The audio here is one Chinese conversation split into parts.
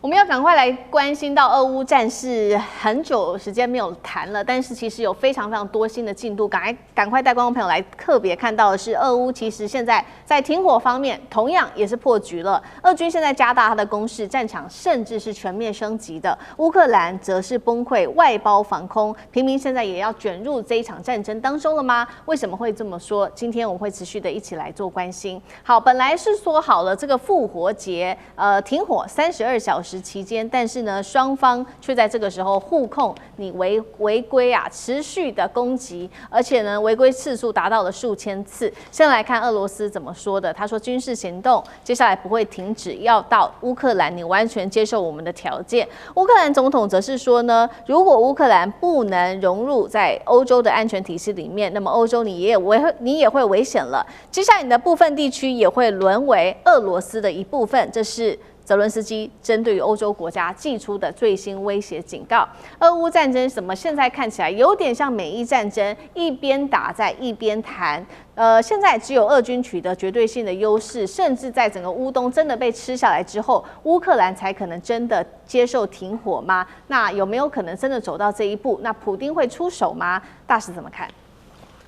們要趕快來關心到俄烏戰事，很久時間沒有談了，但是其實有非常多新的進度，趕快帶觀眾朋友來特別看到的是，俄烏其實現在在停火方面同樣也是破局了。俄軍現在加大他的攻勢，戰場甚至是全面升級的。烏克蘭則是崩潰，外包防空，平民現在也要捲入這一場戰爭當中了嗎？為什麼會這麼說？今天我們會持續的一起來做關心。好，本來是說好了這個復活節停火32小時期間，但是呢，雙方卻在這個時候互控你違規啊，持續的攻擊，而且呢，違規次數達到了數千次。先來看俄羅斯怎麼說的，他說軍事行動接下來不會停止，要到烏克蘭你完全接受我們的條件。烏克蘭總統則是說呢，如果烏克蘭不能融入在歐洲的安全體系裡面，那麼歐洲你也會危險了。接下來你的部分地區也會淪為俄羅斯的一部分，這是澤倫斯基針對於歐洲國家祭出的最新威脅警告。俄烏戰爭怎麼現在看起來有點像美伊戰爭，一邊打在一邊談。現在只有俄軍取得絕對性的優勢，甚至在整個烏東真的被吃下來之後，烏克蘭才可能真的接受停火嗎？那有沒有可能真的走到這一步？那普丁會出手嗎？大使怎麼看？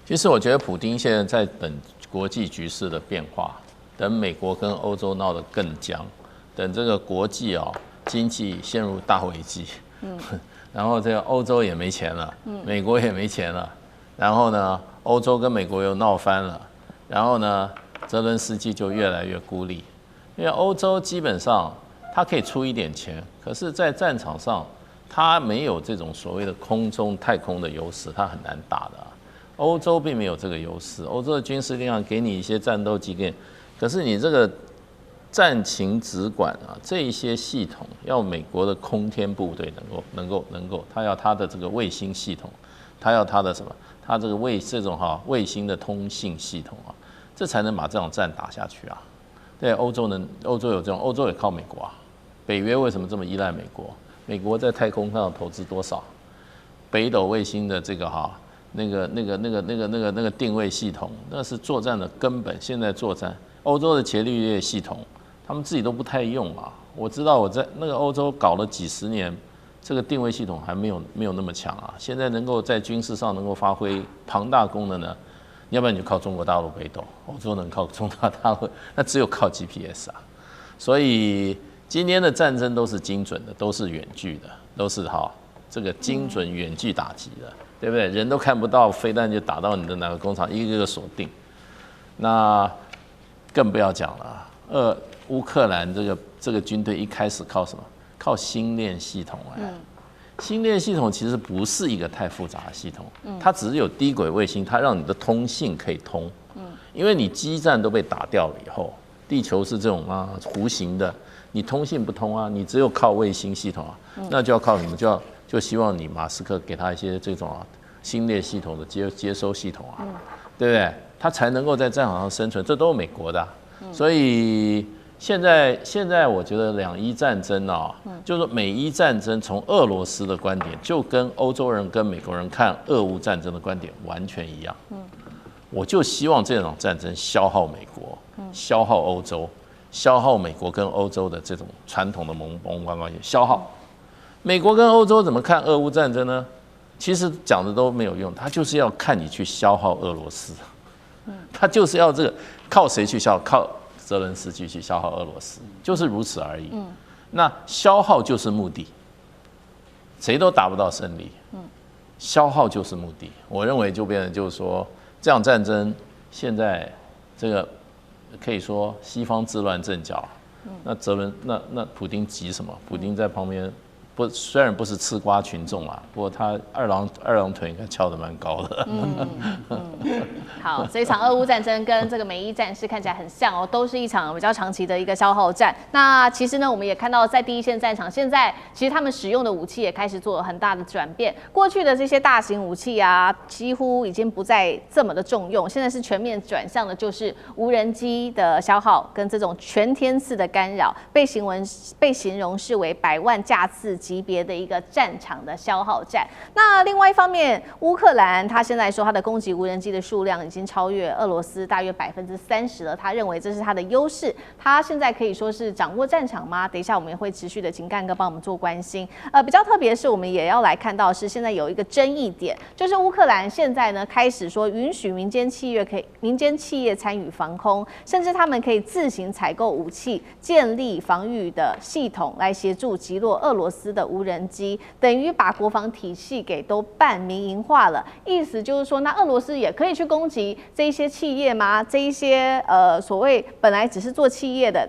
其實我覺得普丁現在在等國際局勢的变化，等美國跟歐洲鬧得更僵。等這個國際經濟陷入大危機，然後這個歐洲也沒錢了，美國也沒錢了，然後呢，歐洲跟美國又鬧翻了，然後呢，澤倫斯基就越來越孤立，因為歐洲基本上他可以出一點錢，可是，在戰場上他沒有這種所謂的空中太空的優勢，他很難打的。歐洲並沒有這個優勢，歐洲的軍事力量給你一些戰鬥機構，可是你這個戰情指管啊，這一些系統要美國的空天部隊能夠，他要他的這個衛星系統，他要他的什麼？他這個這種衛星的通信系統啊，這才能把這場戰打下去啊。對，歐洲有這種，歐洲也靠美國啊。北約為什麼這麼依賴美國？美國在太空上投資多少？北斗衛星的這個那個定位系統，那是作戰的根本。現在作戰，歐洲的伽利略系統。他們自己都不太用啊！我知道我在那個歐洲搞了幾十年，這個定位系統還沒有那麼強啊。現在能夠在軍事上能夠發揮龐大功能呢，要不然你就靠中國大陸北斗，歐洲能靠中國大陸，那只有靠 GPS 啊。所以今天的戰爭都是精準的，都是遠距的，都是這個精準遠距打擊的，對不對？人都看不到，飛彈就打到你的哪個工廠，一個個鎖定。那更不要講了，烏克蘭這個軍隊一開始靠什麼？靠星鏈系統星鏈系統其實不是一個太複雜的系統，它只是有低軌衛星，它讓你的通信可以通。因為你基站都被打掉了以後，地球是這種弧形的，你通信不通啊，你只有靠衛星系統啊，那就要靠什麼？就希望你馬斯克給他一些這種星鏈系統的接收系統啊，對不對？他才能夠在戰場上生存，這都是美國的所以。現在我覺得兩伊戰爭就是美伊戰爭，從俄羅斯的觀點，就跟歐洲人跟美國人看俄烏戰爭的觀點完全一樣。我就希望這場戰爭消耗美國，消耗歐洲，消耗美國跟歐洲的這種傳統的盟邦關係，消耗。美國跟歐洲怎麼看俄烏戰爭呢？其實講的都沒有用，他就是要看你去消耗俄羅斯，他就是要這個靠誰去消耗？靠澤倫斯基去消耗俄羅斯，就是如此而已。那消耗就是目的，誰都達不到勝利。消耗就是目的。我認為就變成就是說，這場戰爭現在這個可以說西方自亂陣腳。那普丁急什麼？普丁在旁邊。雖然不是吃瓜群眾啊，不過他二郎腿應該翹得蠻高的。好，這一場俄烏戰爭跟這個美伊戰事看起來很像哦，都是一場比較長期的一個消耗戰。那其實呢，我們也看到在第一線戰場，現在其實他們使用的武器也開始做了很大的轉變。過去的這些大型武器啊，幾乎已經不再這麼的重用，現在是全面轉向的，就是無人機的消耗跟這種全天次的干擾，被形容視為100萬架次級別的一個戰場的消耗戰。那另外一方面，烏克蘭他現在說他的攻擊無人機機的數量已經超越俄羅斯大約30%了。他認為這是他的優勢。他現在可以說是掌握戰場嗎？等一下我們也會持續的請幹哥幫我們做關心。比較特別的是，我們也要來看到是現在有一個爭議點，就是烏克蘭現在呢開始說允許民間企業參與防空，甚至他們可以自行採購武器，建立防禦的系統來協助擊落俄羅斯的無人機，等於把國防體系給都半民營化了。意思就是說，那俄羅斯也可以去攻擊這一些企業嗎？這一些所謂本來只是做企業的，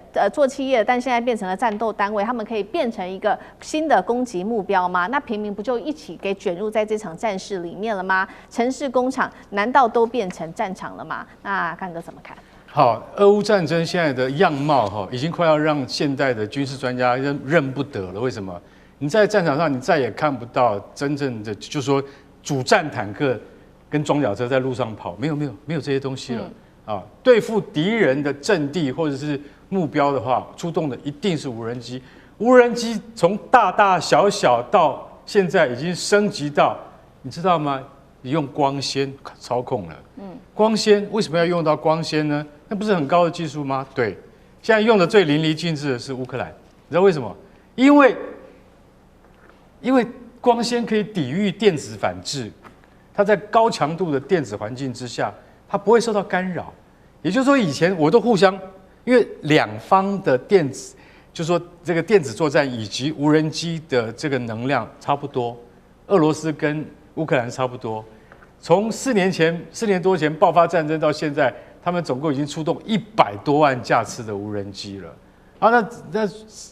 但現在變成了戰鬥單位，他們可以變成一個新的攻擊目標嗎？那平民不就一起給捲入在這場戰事裡面了嗎？城市工廠難道都變成戰場了嗎？那幹哥怎麼看？好，俄烏戰爭現在的樣貌已經快要讓現代的軍事專家認不得了。為什麼？你在戰場上，你再也看不到真正的，就是說主戰坦克跟裝甲車在路上跑，沒有這些東西了。啊，對付敵人的陣地或者是目標的話，出動的一定是無人機。無人機從大大小小到現在已經升級到，你知道嗎？你用光纖操控了。光纖為什麼要用到光纖呢？那不是很高的技術嗎？对，現在用的最淋漓盡致的是烏克蘭，你知道為什麼？因為光纖可以抵禦電子反制，它在高強度的電子環境之下，它不會受到干擾。也就是說，以前我都互相，因為兩方的電子，就是說這個電子作戰以及無人機的這個能量差不多，俄羅斯跟烏克蘭差不多。從4年多前爆發戰爭到現在，他們總共已經出動100多萬架次的無人機了。啊，那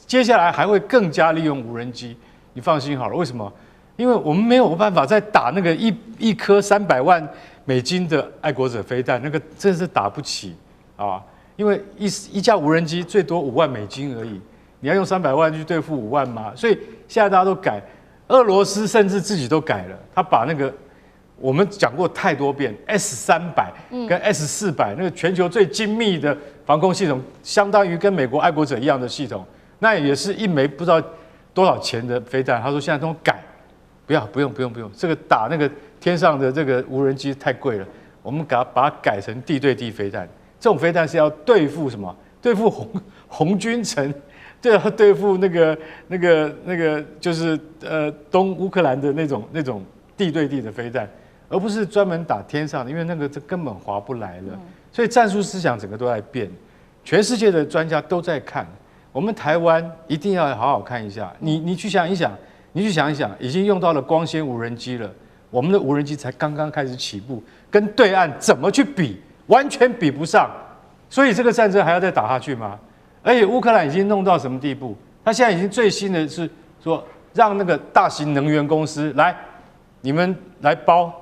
接下來還會更加利用無人機，你放心好了。為什麼？因為我們沒有辦法再打那個一顆300萬美金的愛國者飛彈，那個真是打不起啊！因為一架無人機最多5萬美金而已，你要用300萬去對付5萬嗎？所以現在大家都改，俄羅斯甚至自己都改了，他把那個我們講過太多遍 S300跟 S400那個全球最精密的防空系統，相當於跟美國愛國者一樣的系統，那也是一枚不知道多少錢的飛彈。他說現在都改，不用，這個打那個天上的這個無人機太貴了，我們把它改成地對地飛彈。這種飛彈是要對付什麼？對付紅軍城，對付那個就是東烏克蘭的那種地對地的飛彈。而不是專門打天上的，因為那個這根本划不來了。所以戰術思想整個都在變，全世界的專家都在看。我們台灣一定要好好看一下。你去想一想，已經用到了光纖無人機了，我們的無人機才剛剛開始起步，跟對岸怎麼去比，完全比不上。所以這個戰爭還要再打下去嗎？而且烏克蘭已經弄到什麼地步？他現在已經最新的是說，讓那個大型能源公司來，你們來包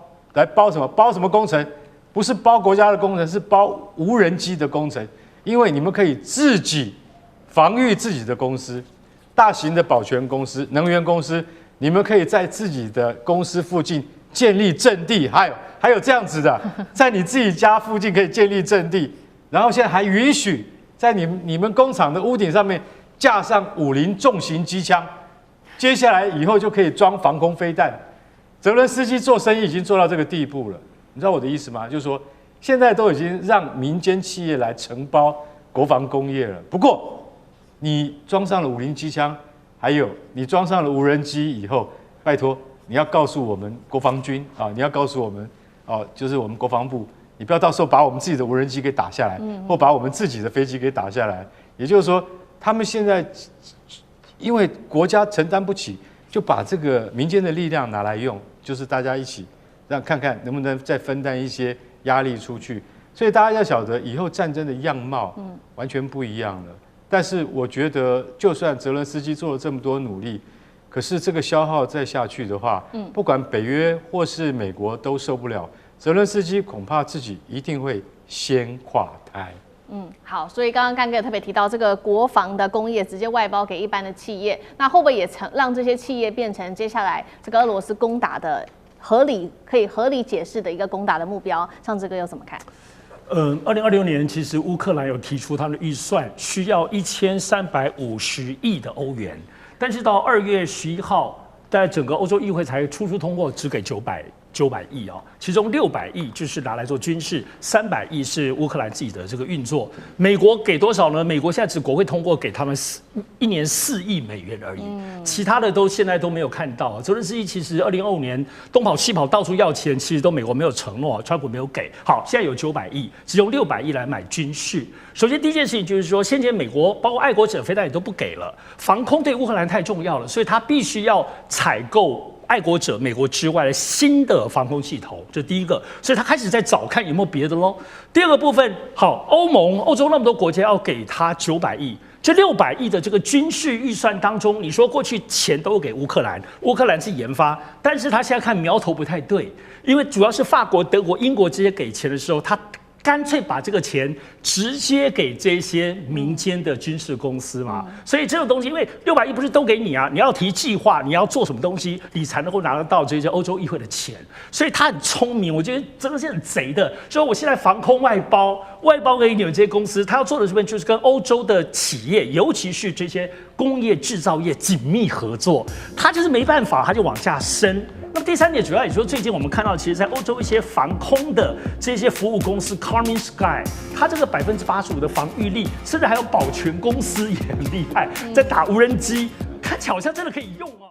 什麼？包什麼工程？不是包國家的工程，是包無人機的工程。因為你們可以自己防禦自己的公司，大型的保全公司、能源公司，你們可以在自己的公司附近建立陣地。還有這樣子的，在你自己家附近可以建立陣地，然後現在還允許在你們工廠的屋頂上面架上50重型機槍，接下來以後就可以裝防空飛彈。澤倫斯基做生意已經做到這個地步了，你知道我的意思嗎？就是說，現在都已經讓民間企業來承包國防工業了。不過，你裝上了50機槍，還有你裝上了無人機以後，拜托你要告訴我們國防軍啊，你要告訴我們就是我們國防部，你不要到時候把我們自己的無人機給打下來，或把我們自己的飛機給打下來。也就是說，他們現在因為國家承擔不起。就把這個民間的力量拿來用，就是大家一起讓看看能不能再分擔一些壓力出去。所以大家要曉得，以後戰爭的樣貌完全不一樣了。但是我覺得，就算澤倫斯基做了這麼多努力，可是這個消耗再下去的話，不管北約或是美國都受不了。澤倫斯基恐怕自己一定會先垮台。好，所以剛剛幹哥也特別提到這個國防的工業直接外包給一般的企業，那会不會也讓這些企業變成接下來這個俄羅斯攻打的可以合理解釋的一個攻打的目標？尚志哥又怎麼看？2026年其實烏克蘭有提出他們的預算需要1350億的歐元，但是到2月11號，在整個歐洲議會才初通過，只給900 900億哦，其中600億就是拿來做軍事，300億是烏克蘭自己的這個運作。美國給多少呢？美國現在只國會通過給他們1年4億美元而已，其他的現在都沒有看到。澤倫斯基其實2025年東跑西跑到處要錢，其實都美國沒有承諾，川普沒有給。好，現在有900億，只用600億來買軍事。首先第一件事情就是說，先前美國包括愛國者飛彈也都不給了，防空對烏克蘭太重要了，所以他必須要採購愛國者美國之外的新的防空系統，這第一個，所以他開始在找看有沒有別的嘍。第二個部分，好，歐洲那麼多國家要給他900億，這600億的這個軍事預算當中，你說過去錢都給烏克蘭，烏克蘭是研發，但是他現在看苗頭不太對，因為主要是法國、德國、英國這些給錢的時候，他乾脆把這個錢直接給這些民間的軍事公司嘛，所以這種東西，因為600億不是都給你啊，你要提計劃，你要做什麼東西，你才能夠拿得到這些歐洲議會的錢。所以他很聰明，我覺得真的是很賊的。所以我現在防空外包給你們這些公司，他要做的是不是就是跟歐洲的企業，尤其是這些工業製造業緊密合作？他就是沒辦法，他就往下伸。那麼第三點，主要也就是說，最近我們看到，其實，在歐洲一些防空的這些服務公司 ，Karmin Sky， 它這個85%的防禦力，甚至還有保全公司也很厲害，在打無人機，看起來好像真的可以用哦。